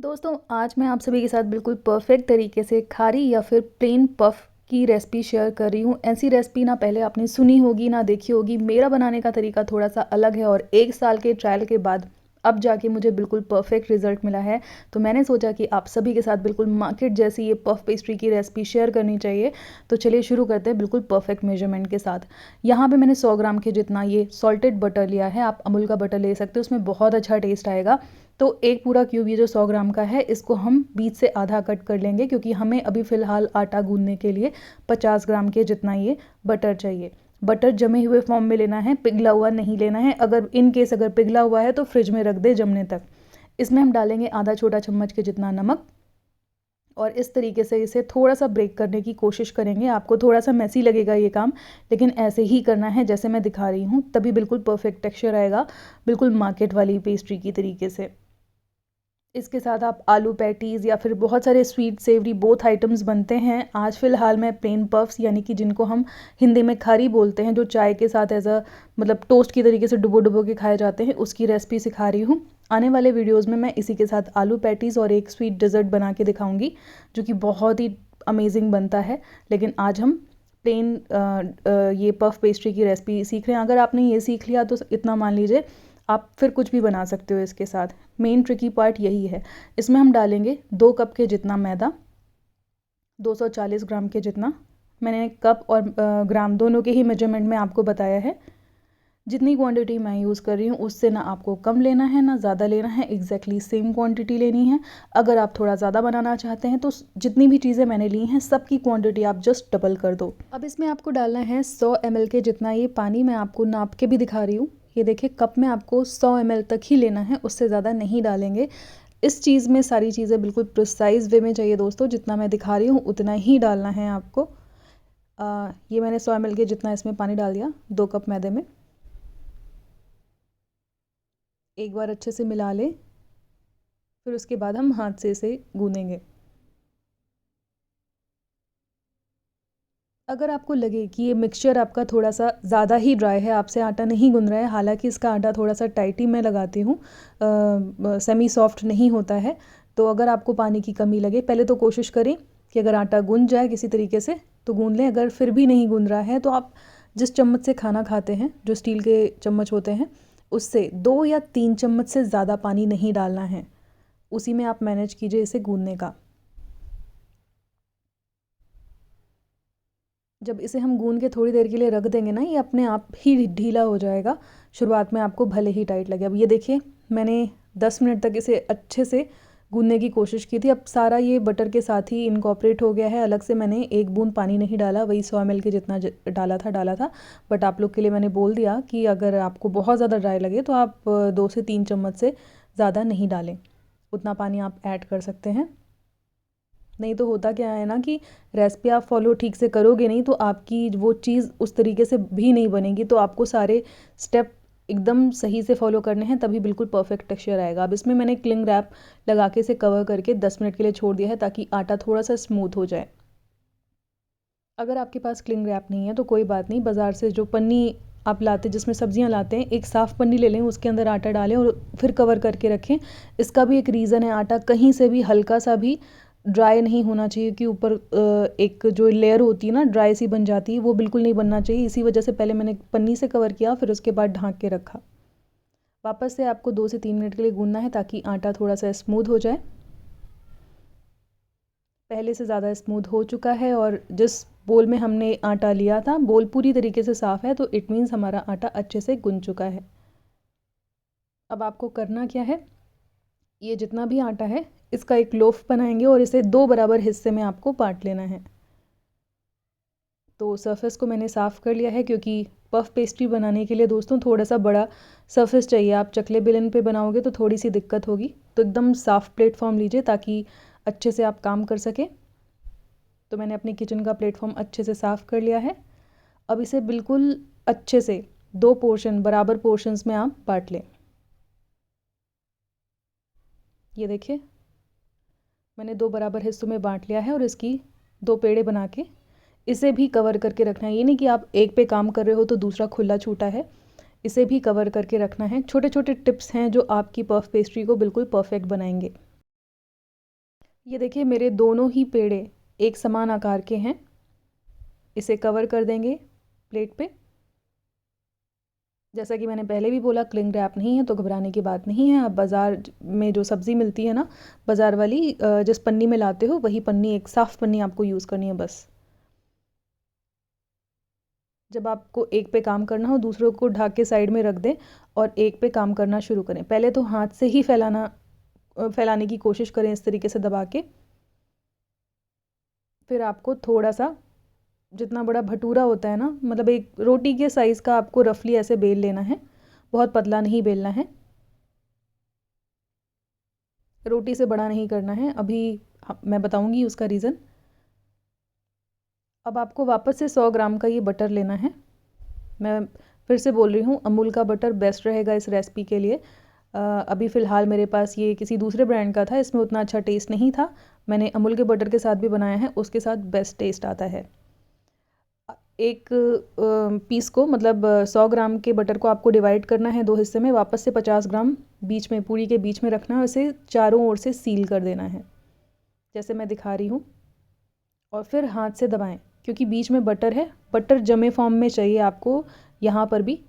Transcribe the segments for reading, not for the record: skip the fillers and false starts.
दोस्तों आज मैं आप सभी के साथ बिल्कुल परफेक्ट तरीके से खारी या फिर प्लेन पफ की रेसिपी शेयर कर रही हूँ। ऐसी रेसिपी ना पहले आपने सुनी होगी ना देखी होगी। मेरा बनाने का तरीका थोड़ा सा अलग है और 1 साल के ट्रायल के बाद अब जाके मुझे बिल्कुल परफेक्ट रिजल्ट मिला है। तो मैंने सोचा कि आप सभी के साथ बिल्कुल मार्केट जैसी ये पफ पेस्ट्री की रेसिपी शेयर करनी चाहिए। तो चलिए शुरू करते हैं बिल्कुल परफेक्ट मेजरमेंट के साथ। यहाँ पे मैंने 100 ग्राम के जितना ये सॉल्टेड बटर लिया है। आप अमूल का बटर ले सकते हो, उसमें बहुत अच्छा टेस्ट आएगा। तो एक पूरा क्यूब ये जो 100 ग्राम का है इसको हम बीच से आधा कट कर लेंगे, क्योंकि हमें अभी फ़िलहाल आटा गूंदने के लिए 50 ग्राम के जितना ये बटर चाहिए। बटर जमे हुए फॉर्म में लेना है, पिघला हुआ नहीं लेना है। अगर इन केस अगर पिघला हुआ है तो फ्रिज में रख दे जमने तक। इसमें हम डालेंगे आधा छोटा चम्मच के जितना नमक और इस तरीके से इसे थोड़ा सा ब्रेक करने की कोशिश करेंगे। आपको थोड़ा सा मैसी लगेगा ये काम, लेकिन ऐसे ही करना है जैसे मैं दिखा रही हूँ, तभी बिल्कुल परफेक्ट टेक्सचर आएगा, बिल्कुल मार्केट वाली पेस्ट्री की तरीके से। इसके साथ आप आलू पैटीज़ या फिर बहुत सारे स्वीट सेवरी बोथ आइटम्स बनते हैं। आज फ़िलहाल मैं प्लेन पफ्स यानी कि जिनको हम हिंदी में खारी बोलते हैं, जो चाय के साथ एज अ मतलब टोस्ट की तरीके से डुबो डुबो के खाए जाते हैं, उसकी रेसिपी सिखा रही हूँ। आने वाले वीडियोज़ में मैं इसी के साथ आलू पैटीज़ और एक स्वीट डिज़र्ट बना के दिखाऊँगी, जो कि बहुत ही अमेजिंग बनता है। लेकिन आज हम प्लेन ये पफ पेस्ट्री की रेसिपी सीख रहे हैं। अगर आपने ये सीख लिया तो इतना मान लीजिए आप फिर कुछ भी बना सकते हो इसके साथ। मेन ट्रिकी पार्ट यही है। इसमें हम डालेंगे 2 कप के जितना मैदा, 240 ग्राम के जितना। मैंने कप और ग्राम दोनों के ही मेजरमेंट में आपको बताया है। जितनी क्वांटिटी मैं यूज़ कर रही हूँ उससे ना आपको कम लेना है ना ज़्यादा लेना है, एग्जैक्टली सेम क्वांटिटी लेनी है। अगर आप थोड़ा ज़्यादा बनाना चाहते हैं तो जितनी भी चीज़ें मैंने ली हैं सबकी क्वांटिटी आप जस्ट डबल कर दो। अब इसमें आपको डालना है 100 ml के जितना ये पानी। मैं आपको नाप के भी दिखा रही हूँ। ये देखिए कप में आपको 100 ml तक ही लेना है, उससे ज़्यादा नहीं डालेंगे। इस चीज़ में सारी चीज़ें बिल्कुल प्रिसाइज वे में चाहिए दोस्तों। जितना मैं दिखा रही हूँ उतना ही डालना है आपको। ये मैंने 100 ml के जितना इसमें पानी डाल दिया 2 कप मैदे में। एक बार अच्छे से मिला लें, फिर उसके बाद हम हाथ से इसे गूँदेंगे। अगर आपको लगे कि ये मिक्सचर आपका थोड़ा सा ज़्यादा ही ड्राई है, आपसे आटा नहीं गूंद रहा है, हालांकि इसका आटा थोड़ा सा टाइट ही मैं लगाती हूँ, सेमी सॉफ्ट नहीं होता है, तो अगर आपको पानी की कमी लगे पहले तो कोशिश करें कि अगर आटा गूंद जाए किसी तरीके से तो गूंद लें। अगर फिर भी नहीं गूंद रहा है तो आप जिस चम्मच से खाना खाते हैं, जो स्टील के चम्मच होते हैं, उससे 2 या 3 चम्मच से ज़्यादा पानी नहीं डालना है। उसी में आप मैनेज कीजिए इसे गूंदने का। जब इसे हम गूंद के थोड़ी देर के लिए रख देंगे ना, ये अपने आप ही ढीला हो जाएगा। शुरुआत में आपको भले ही टाइट लगे। अब ये देखिए मैंने 10 मिनट तक इसे अच्छे से गूंदने की कोशिश की थी। अब सारा ये बटर के साथ ही इनकॉर्पोरेट हो गया है। अलग से मैंने एक बूंद पानी नहीं डाला, वही 100 ml के जितना डाला था। बट आप लोग के लिए मैंने बोल दिया कि अगर आपको बहुत ज़्यादा ड्राई लगे तो आप 2 से 3 चम्मच से ज़्यादा नहीं डालें, उतना पानी आप ऐड कर सकते हैं। नहीं तो होता क्या है ना कि रेसिपी आप फॉलो ठीक से करोगे नहीं तो आपकी वो चीज़ उस तरीके से भी नहीं बनेगी। तो आपको सारे स्टेप एकदम सही से फॉलो करने हैं, तभी बिल्कुल परफेक्ट टेक्सचर आएगा। अब इसमें मैंने क्लिंग रैप लगा के इसे कवर करके 10 मिनट के लिए छोड़ दिया है, ताकि आटा थोड़ा सा स्मूथ हो जाए। अगर आपके पास क्लिंग रैप नहीं है तो कोई बात नहीं, बाज़ार से जो पन्नी आप लाते जिसमें सब्जियां लाते हैं, एक साफ़ पन्नी ले लें, उसके अंदर आटा डालें और फिर कवर करके रखें। इसका भी एक रीज़न है, आटा कहीं से भी हल्का सा भी ड्राई नहीं होना चाहिए कि ऊपर एक जो लेयर होती है ना ड्राई सी बन जाती है, वो बिल्कुल नहीं बनना चाहिए। इसी वजह से पहले मैंने पन्नी से कवर किया, फिर उसके बाद ढाँक के रखा। वापस से आपको 2 से 3 मिनट के लिए गूंदना है ताकि आटा थोड़ा सा स्मूथ हो जाए। पहले से ज़्यादा स्मूथ हो चुका है और जिस बोल में हमने आटा लिया था बोल पूरी तरीके से साफ़ है, तो इट मीन्स हमारा आटा अच्छे से गुंज चुका है। अब आपको करना क्या है, ये जितना भी आटा है इसका एक लोफ बनाएंगे और इसे 2 बराबर हिस्से में आपको बांट लेना है। तो सरफेस को मैंने साफ़ कर लिया है, क्योंकि पफ पेस्ट्री बनाने के लिए दोस्तों थोड़ा सा बड़ा सरफेस चाहिए। आप चकले बेलन पे बनाओगे तो थोड़ी सी दिक्कत होगी, तो एकदम साफ़ प्लेटफॉर्म लीजिए ताकि अच्छे से आप काम कर सकें। तो मैंने अपने किचन का प्लेटफॉर्म अच्छे से साफ़ कर लिया है। अब इसे बिल्कुल अच्छे से 2 पोर्शन बराबर पोर्शंस में आप बांट लें। ये देखिए मैंने 2 बराबर हिस्सों में बांट लिया है और इसकी 2 पेड़े बना के इसे भी कवर करके रखना है। ये नहीं कि आप एक पे काम कर रहे हो तो दूसरा खुला छूटा है, इसे भी कवर करके रखना है। छोटे छोटे टिप्स हैं जो आपकी पफ पेस्ट्री को बिल्कुल परफेक्ट बनाएंगे। ये देखिए मेरे दोनों ही पेड़े एक समान आकार के हैं। इसे कवर कर देंगे प्लेट पे। जैसा कि मैंने पहले भी बोला, क्लिंग रैप नहीं है तो घबराने की बात नहीं है। आप बाज़ार में जो सब्ज़ी मिलती है ना, बाज़ार वाली, जिस पन्नी में लाते हो वही पन्नी, एक साफ़ पन्नी आपको यूज़ करनी है बस। जब आपको एक पे काम करना हो, दूसरों को ढक के साइड में रख दें और एक पे काम करना शुरू करें। पहले तो हाथ से ही फैलाने की कोशिश करें इस तरीके से दबा के। फिर आपको थोड़ा सा, जितना बड़ा भटूरा होता है ना, मतलब एक रोटी के साइज़ का, आपको रफली ऐसे बेल लेना है। बहुत पतला नहीं बेलना है, रोटी से बड़ा नहीं करना है। अभी मैं बताऊंगी उसका रीज़न। अब आपको वापस से 100 ग्राम का ये बटर लेना है। मैं फिर से बोल रही हूँ, अमूल का बटर बेस्ट रहेगा इस रेसिपी के लिए। अभी फ़िलहाल मेरे पास ये किसी दूसरे ब्रांड का था, इसमें उतना अच्छा टेस्ट नहीं था। मैंने अमूल के बटर के साथ भी बनाया है, उसके साथ बेस्ट टेस्ट आता है। एक पीस को, मतलब 100 ग्राम के बटर को आपको डिवाइड करना है 2 हिस्से में। वापस से 50 ग्राम बीच में, पूरी के बीच में रखना है। उसे चारों ओर से सील कर देना है जैसे मैं दिखा रही हूँ। और फिर हाथ से दबाएं, क्योंकि बीच में बटर है, बटर जमे फॉर्म में चाहिए आपको यहाँ पर भी।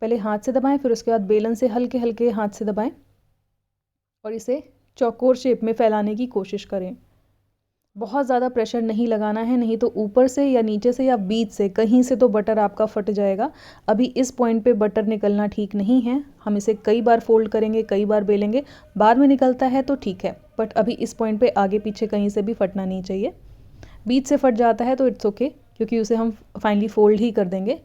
पहले हाथ से दबाएं, फिर उसके बाद बेलन से हल्के हल्के हाथ से दबाएं और इसे चौकोर शेप में फैलाने की कोशिश करें। बहुत ज़्यादा प्रेशर नहीं लगाना है, नहीं तो ऊपर से या नीचे से या बीच से कहीं से तो बटर आपका फट जाएगा। अभी इस पॉइंट पे बटर निकलना ठीक नहीं है। हम इसे कई बार फोल्ड करेंगे, कई बार बेलेंगे, बाद में निकलता है तो ठीक है, बट अभी इस पॉइंट पे आगे पीछे कहीं से भी फटना नहीं चाहिए। बीच से फट जाता है तो इट्स ओके, क्योंकि उसे हम फाइनली फोल्ड ही कर देंगे।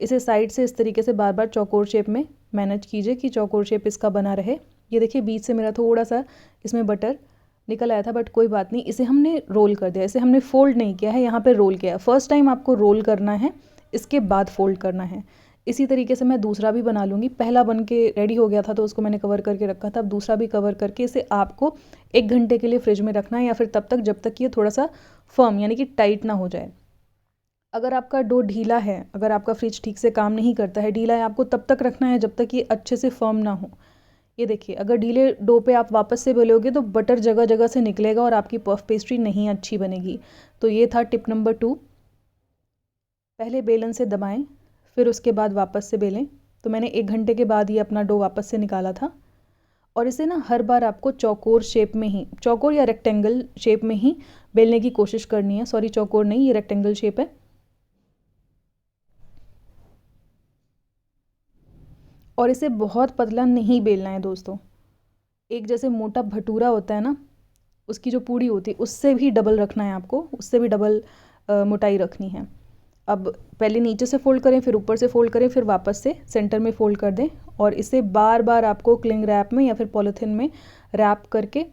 इसे साइड से इस तरीके से बार बार चौकोर शेप में मैनेज कीजिए कि चौकोर शेप इसका बना रहे। ये देखिए बीच से मेरा थोड़ा सा इसमें बटर निकल आया था, बट कोई बात नहीं, इसे हमने रोल कर दिया। इसे हमने फोल्ड नहीं किया है, यहाँ पे रोल किया है। फर्स्ट टाइम आपको रोल करना है, इसके बाद फोल्ड करना है। इसी तरीके से मैं दूसरा भी बना लूँगी। पहला बन के रेडी हो गया था तो उसको मैंने कवर करके रखा था। अब दूसरा भी कवर करके इसे आपको 1 घंटे के लिए फ्रिज में रखना है, या फिर तब तक जब तक ये थोड़ा सा फर्म यानी कि टाइट ना हो जाए। अगर आपका डो ढीला है, अगर आपका फ्रिज ठीक से काम नहीं करता है, ढीला है, आपको तब तक रखना है जब तक ये अच्छे से फर्म ना हो। ये देखिए, अगर ढीले डो पे आप वापस से बेलोगे तो बटर जगह जगह से निकलेगा और आपकी पफ पेस्ट्री नहीं अच्छी बनेगी। तो ये था टिप नंबर 2। पहले बेलन से दबाएं, फिर उसके बाद वापस से बेलें। तो मैंने 1 घंटे के बाद ये अपना डो वापस से निकाला था। और इसे ना हर बार आपको चौकोर शेप में ही, चौकोर या रेक्टेंगल शेप में ही बेलने की कोशिश करनी है। सॉरी, चौकोर नहीं, ये रेक्टेंगल शेप है। और इसे बहुत पतला नहीं बेलना है दोस्तों। एक जैसे मोटा भटूरा होता है ना, उसकी जो पूड़ी होती है उससे भी डबल रखना है आपको, उससे भी डबल मोटाई रखनी है। अब पहले नीचे से फोल्ड करें, फिर ऊपर से फोल्ड करें, फिर वापस से सेंटर में फोल्ड कर दें। और इसे बार बार आपको क्लिंग रैप में या फिर पॉलीथिन में रैप करके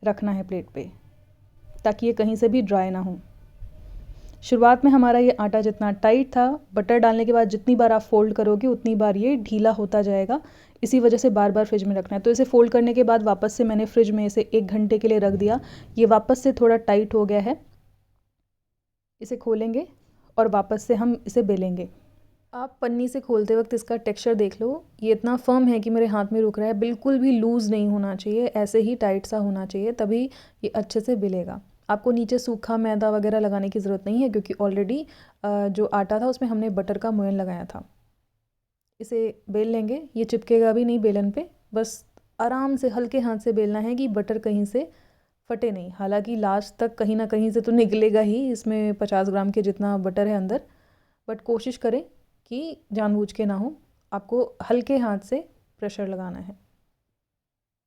रखना है प्लेट पे, ताकि ये कहीं से भी ड्राई ना हो। शुरुआत में हमारा ये आटा जितना टाइट था, बटर डालने के बाद जितनी बार आप फोल्ड करोगे उतनी बार ये ढीला होता जाएगा। इसी वजह से बार बार फ्रिज में रखना है। तो इसे फोल्ड करने के बाद वापस से मैंने फ्रिज में इसे 1 घंटे के लिए रख दिया। ये वापस से थोड़ा टाइट हो गया है। इसे खोलेंगे और वापस से हम इसे बेलेंगे। आप पन्नी से खोलते वक्त इसका टेक्सचर देख लो, ये इतना फर्म है कि मेरे हाथ में रुक रहा है। बिल्कुल भी लूज़ नहीं होना चाहिए, ऐसे ही टाइट सा होना चाहिए, तभी ये अच्छे से बेलेगा। आपको नीचे सूखा मैदा वगैरह लगाने की ज़रूरत नहीं है, क्योंकि ऑलरेडी जो आटा था उसमें हमने बटर का मोयन लगाया था। इसे बेल लेंगे, ये चिपकेगा भी नहीं बेलन पे। बस आराम से हल्के हाथ से बेलना है कि बटर कहीं से फटे नहीं। हालांकि लास्ट तक कहीं ना कहीं से तो निकलेगा ही, इसमें 50 ग्राम के जितना बटर है अंदर, बट कोशिश करें कि जानबूझ के ना हो। आपको हल्के हाथ से प्रेशर लगाना है।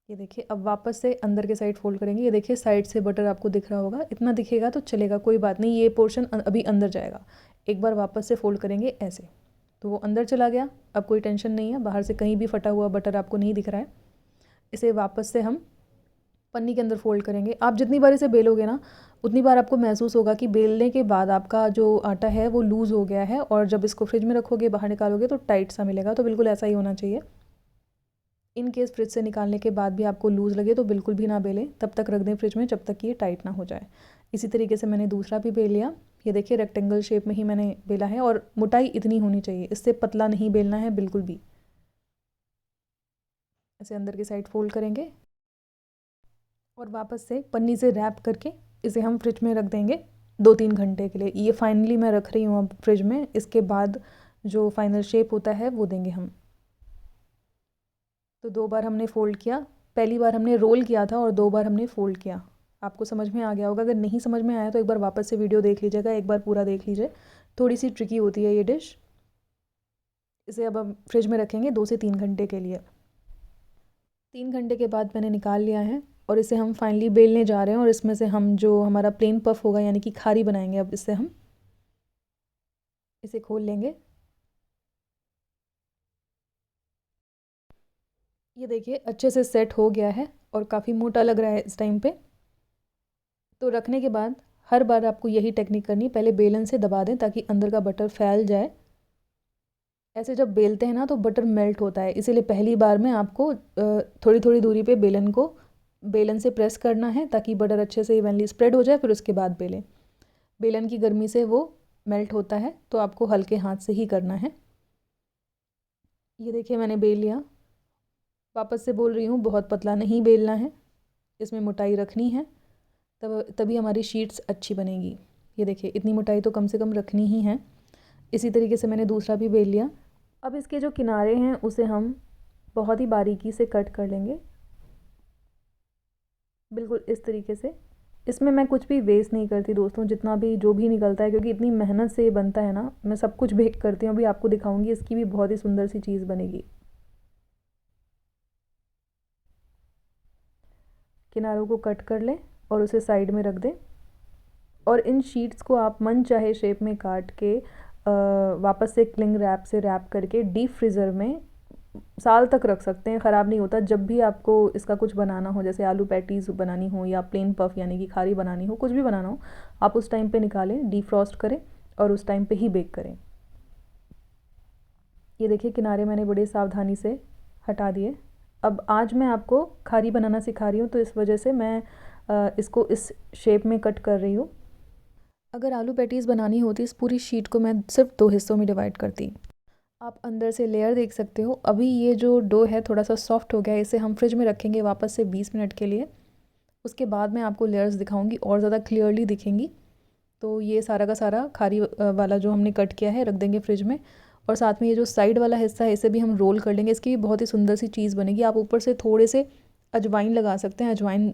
ये देखिए, अब वापस से अंदर के साइड फोल्ड करेंगे। ये देखिए साइड से बटर आपको दिख रहा होगा, इतना दिखेगा तो चलेगा, कोई बात नहीं, ये पोर्शन अभी अंदर जाएगा। एक बार वापस से फोल्ड करेंगे ऐसे, तो वो अंदर चला गया। अब कोई टेंशन नहीं है, बाहर से कहीं भी फटा हुआ बटर आपको नहीं दिख रहा है। इसे वापस से हम पन्नी के अंदर फोल्ड करेंगे। आप जितनी बार इसे बेलोगे ना, उतनी बार आपको महसूस होगा कि बेलने के बाद आपका जो आटा है वो लूज़ हो गया है, और जब इसको फ्रिज में रखोगे, बाहर निकालोगे तो टाइट सा मिलेगा। तो बिल्कुल ऐसा ही होना चाहिए। इन केस फ्रिज से निकालने के बाद भी आपको लूज़ लगे तो बिल्कुल भी ना बेलें, तब तक रख दें फ्रिज में जब तक कि ये टाइट ना हो जाए। इसी तरीके से मैंने दूसरा भी बेल लिया। ये देखिए रेक्टेंगल शेप में ही मैंने बेला है, और मोटाई इतनी होनी चाहिए, इससे पतला नहीं बेलना है बिल्कुल भी। ऐसे अंदर की साइड फोल्ड करेंगे और वापस से पन्नी से रैप करके इसे हम फ्रिज में रख देंगे 2-3 घंटे के लिए। ये फाइनली मैं रख रही हूँ अब फ्रिज में, इसके बाद जो फाइनल शेप होता है वो देंगे हम। तो 2 बार हमने फ़ोल्ड किया, पहली बार हमने रोल किया था और 2 बार हमने फ़ोल्ड किया। आपको समझ में आ गया होगा, अगर नहीं समझ में आया तो एक बार वापस से वीडियो देख लीजिएगा, एक बार पूरा देख लीजिए। थोड़ी सी ट्रिकी होती है ये डिश। इसे अब हम फ्रिज में रखेंगे 2 से 3 घंटे के लिए। 3 घंटे के बाद मैंने निकाल लिया है और इसे हम फाइनली बेलने जा रहे हैं और इसमें से हम जो हमारा प्लेन पफ होगा यानी कि खारी बनाएंगे। अब इससे हम इसे खोल लेंगे। ये देखिए अच्छे से सेट हो गया है और काफ़ी मोटा लग रहा है इस टाइम पे। तो रखने के बाद हर बार आपको यही टेक्निक करनी है, पहले बेलन से दबा दें ताकि अंदर का बटर फैल जाए। ऐसे जब बेलते हैं ना तो बटर मेल्ट होता है, इसीलिए पहली बार में आपको थोड़ी थोड़ी दूरी पे बेलन से प्रेस करना है ताकि बटर अच्छे से इवनली स्प्रेड हो जाए। फिर उसके बाद बेलें। बेलन की गर्मी से वो मेल्ट होता है, तो आपको हल्के हाथ से ही करना है। ये देखिए मैंने बेल लिया। वापस से बोल रही हूँ, बहुत पतला नहीं बेलना है, इसमें मोटाई रखनी है, तभी हमारी शीट्स अच्छी बनेगी। ये देखिए इतनी मोटाई तो कम से कम रखनी ही है। इसी तरीके से मैंने दूसरा भी बेल लिया। अब इसके जो किनारे हैं उसे हम बहुत ही बारीकी से कट कर लेंगे, बिल्कुल इस तरीके से। इसमें मैं कुछ भी वेस्ट नहीं करती दोस्तों, जितना भी जो भी निकलता है, क्योंकि इतनी मेहनत से ये बनता है ना। मैं सब कुछ बेक करती हूँ, अभी आपको दिखाऊंगी, इसकी भी बहुत ही सुंदर सी चीज़ बनेगी। किनारों को कट कर लें और उसे साइड में रख दें। और इन शीट्स को आप मन चाहे शेप में काट के वापस से क्लिंग रैप से रैप करके डीप फ्रीज़र में साल तक रख सकते हैं, ख़राब नहीं होता। जब भी आपको इसका कुछ बनाना हो, जैसे आलू पैटीज़ बनानी हो या प्लेन पफ यानी कि खारी बनानी हो, कुछ भी बनाना हो, आप उस टाइम पे निकालें, डीफ्रॉस्ट करें और उस टाइम पे ही बेक करें। ये देखिए किनारे मैंने बड़े सावधानी से हटा दिए। अब आज मैं आपको खारी बनाना सिखा रही हूँ, तो इस वजह से मैं इसको इस शेप में कट कर रही हूँ। अगर आलू पैटीज़ बनानी होती इस पूरी शीट को मैं सिर्फ 2 हिस्सों में डिवाइड करती। आप अंदर से लेयर देख सकते हो। अभी ये जो डो है थोड़ा सा सॉफ्ट हो गया है, इसे हम फ्रिज में रखेंगे वापस से 20 मिनट के लिए। उसके बाद मैं आपको लेयर्स दिखाऊंगी और ज़्यादा क्लियरली दिखेंगी। तो ये सारा का सारा खारी वाला जो हमने कट किया है रख देंगे फ्रिज में। और साथ में ये जो साइड वाला हिस्सा है इसे भी हम रोल कर लेंगे, इसकी भी बहुत ही सुंदर सी चीज़ बनेगी। आप ऊपर से थोड़े से अजवाइन लगा सकते हैं, अजवाइन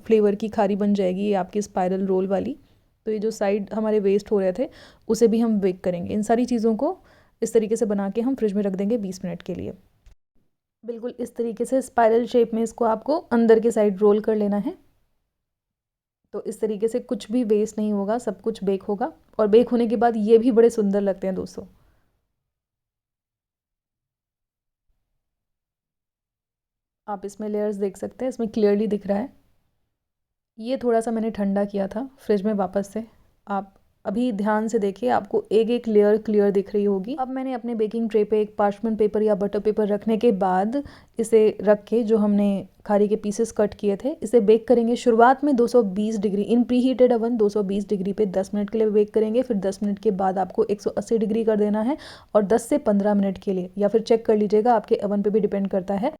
फ्लेवर की खारी बन जाएगी ये आपकी स्पाइरल रोल वाली। तो ये जो साइड हमारे वेस्ट हो रहे थे उसे भी हम बेक करेंगे। इन सारी चीज़ों को इस तरीके से बना के हम फ्रिज में रख देंगे 20 मिनट के लिए। बिल्कुल इस तरीके से स्पाइरल शेप में इसको आपको अंदर के साइड रोल कर लेना है। तो इस तरीके से कुछ भी वेस्ट नहीं होगा, सब कुछ बेक होगा। और बेक होने के बाद ये भी बड़े सुंदर लगते हैं दोस्तों। आप इसमें लेयर्स देख सकते हैं, इसमें क्लियरली दिख रहा है। ये थोड़ा सा मैंने ठंडा किया था फ्रिज में वापस से। आप अभी ध्यान से देखिए, आपको एक एक लेयर क्लियर दिख रही होगी। अब मैंने अपने बेकिंग ट्रे पे एक पार्चमेंट पेपर या बटर पेपर रखने के बाद इसे रख के जो हमने खारी के पीसेस कट किए थे इसे बेक करेंगे। शुरुआत में 220 degree in pre heated oven 220 degree पे 10 मिनट के लिए बेक करेंगे। फिर 10 मिनट के बाद आपको 180 डिग्री कर देना है और 10 से 15 मिनट के लिए, या फिर चेक कर लीजिएगा आपके ओवन पे भी डिपेंड करता है,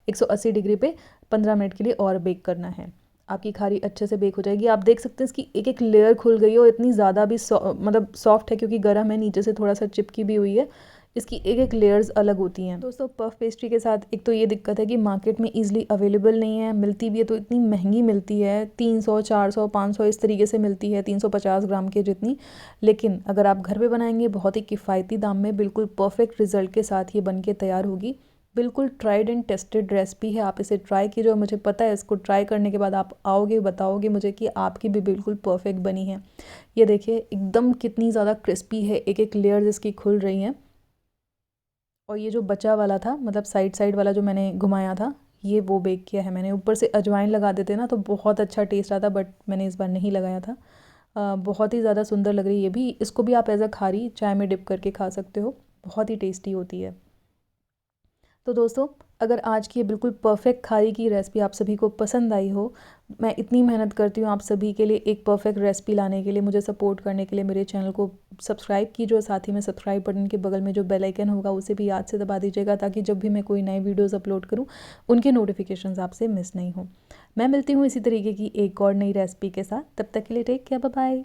180 डिग्री पे 15 मिनट के लिए और बेक करना है। आपकी खारी अच्छे से बेक हो जाएगी। आप देख सकते हैं इसकी एक एक लेयर खुल गई है और इतनी ज़्यादा भी मतलब सॉफ्ट है, क्योंकि गर्म है, नीचे से थोड़ा सा चिपकी भी हुई है। इसकी एक एक लेयर्स अलग होती हैं। दोस्तों पफ पेस्ट्री के साथ एक तो ये दिक्कत है कि मार्केट में ईजिली अवेलेबल नहीं है, मिलती भी है तो इतनी महंगी मिलती है, 300 400 500 इस तरीके से मिलती है, 350 ग्राम के जितनी। लेकिन अगर आप घर पे बनाएंगे बहुत ही किफ़ायती दाम में बिल्कुल परफेक्ट रिजल्ट के साथ ये बन के तैयार होगी। बिल्कुल ट्राइड एंड टेस्टेड रेसिपी है। आप इसे ट्राई कीजिए और मुझे पता है इसको ट्राई करने के बाद आप आओगे बताओगे मुझे कि आपकी भी बिल्कुल परफेक्ट बनी है। ये देखिए एकदम कितनी ज़्यादा क्रिस्पी है, एक एक लेयर्स इसकी खुल रही हैं। और ये जो बचा वाला था, मतलब साइड साइड वाला जो मैंने घुमाया था, ये वो बेक किया है मैंने। ऊपर से अजवाइन लगा देते ना तो बहुत अच्छा टेस्ट आता, बट मैंने इस बार नहीं लगाया था। बहुत ही ज़्यादा सुंदर लग रही है ये भी। इसको भी आप एज अ खारी चाय में डिप करके खा सकते हो, बहुत ही टेस्टी होती है। तो दोस्तों अगर आज की ये बिल्कुल परफेक्ट खारी की रेसिपी आप सभी को पसंद आई हो, मैं इतनी मेहनत करती हूँ आप सभी के लिए एक परफेक्ट रेसिपी लाने के लिए, मुझे सपोर्ट करने के लिए मेरे चैनल को सब्सक्राइब कीजिए और साथ ही में सब्सक्राइब बटन के बगल में जो बेल आइकन होगा उसे भी याद से दबा दीजिएगा, ताकि जब भी मैं कोई नए वीडियोज़ अपलोड करूँ उनके नोटिफिकेशंस आपसे मिस नहीं हो। मैं मिलती हूँ इसी तरीके की एक और नई रेसिपी के साथ। तब तक के लिए टेक केयर, बाय बाय।